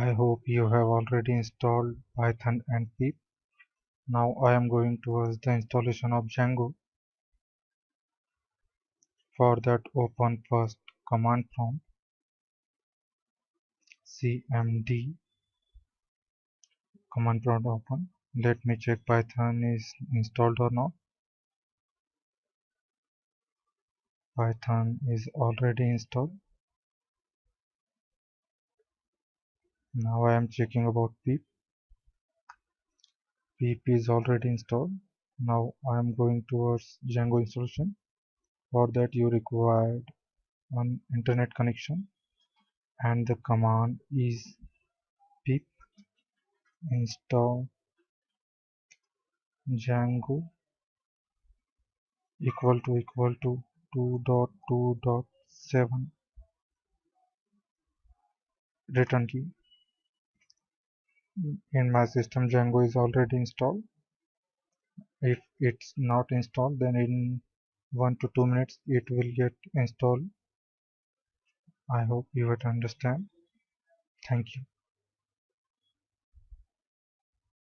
I hope you have already installed Python and pip. Now I am going towards the installation of Django. For that, open first command prompt cmd. Command prompt open. Let me check Python is installed or not. Python is already installed. Now I am checking about pip. Pip is already installed. Now I am going towards Django installation. For that you required an internet connection, and the command is pip install Django equal to 2.2.7 return key. In my system Django is already installed. If it's not installed, then in 1 to 2 minutes it will get installed. I hope you would understand. Thank you.